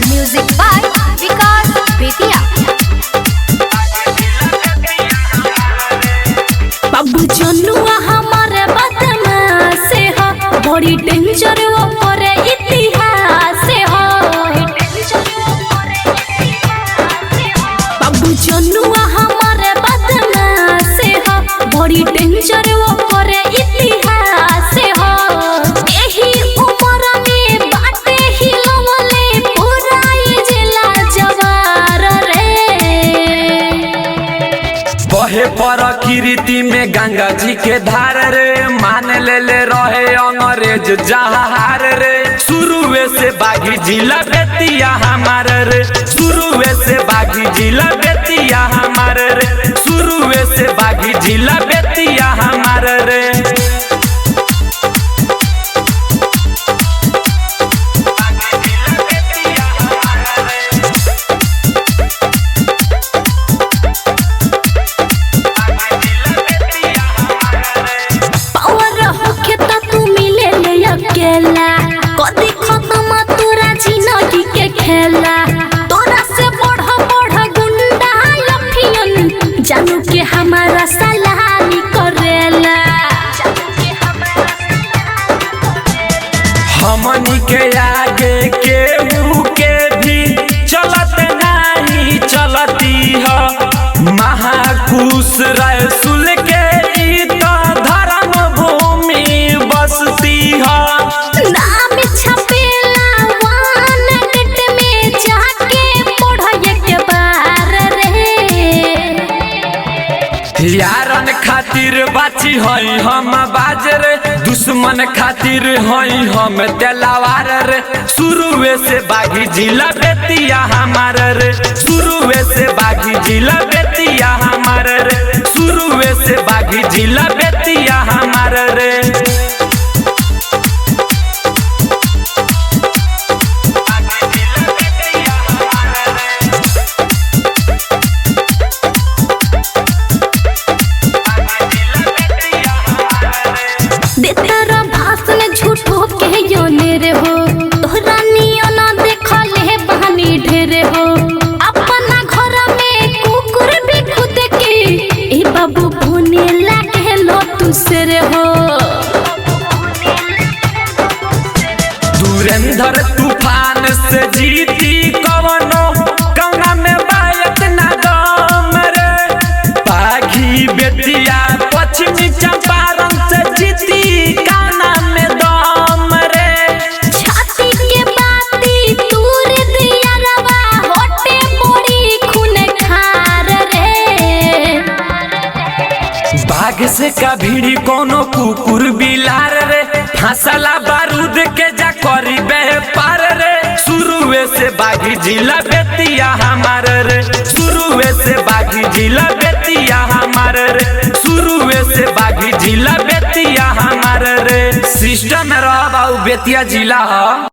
Music by विकास बेतिया। बाबू जनुआ हमारे बदमाश हो, बड़ी डेंजर वो करे इतिहास हो। बाबू जनुआ हमारे बदमाश हो, बड़ी डेंजर वो करे इतिहास हो। एही उम्र में बाटे हिलवले पूरा ये जिला जवार रे। बहे पर कीर्ति में गंगा जी के धार रे, मान ले रहे अंग्रेज जहार रे। शुरुए से बागी जिला बेतिया हमार रे, शुरुए से बागी जिला बेतिया हमार रे, शुरुए से बागी जिला बेतिया हमार रे। कदी खत्म तोरा जिंदगी के खेला, तोरा से बढ़ गुंडा लफियन जानू के हमारा सलामी करेला। हमनी के आगे केहू के भी चलत नहीं चलती है, महाकुश रसूल के ई तो धर्म भूमि बसती है। नाम छपेला वानट में जाके पढ़े के बार रे। यारन खातिर बाची हई हम बाजर, दुश्मन खातिर हई हम तेलावार रे। शुरुए से बागी जिला बेतिया हमार रे, शुरुए से बागी जिला बेतिया हमार रे, शुरुए से बागी जिला बेतिया हमार रे। झूठो के योने रे हो, तोहरा नियन देखले बहानी ढेरे हो। अपना घर में कुकुर भी खुद के ए बाबू भोने लागे लो तुसरे हो। धुरंधर तूफान से जीती कवनो कौना में बायत ना दम रे। बागी बेतिया पश्चिमी चंपारण से जीती कौना में दम रे। छाती के बाती तूर दिया रवा, होटे मोरी खून खार रे। बाग से का भीड़ी कोनो कुकुर बिलार रे, फांसला बारूद के जा करी व्यापार रे। शुरुए से बागी जिला बेतिया हमार रे, शुरुए से बागी जिला बेतिया हमार रे, शुरुए से बागी जिला बेतिया हमार रे। सिस्टम में रहा बेतिया जिला।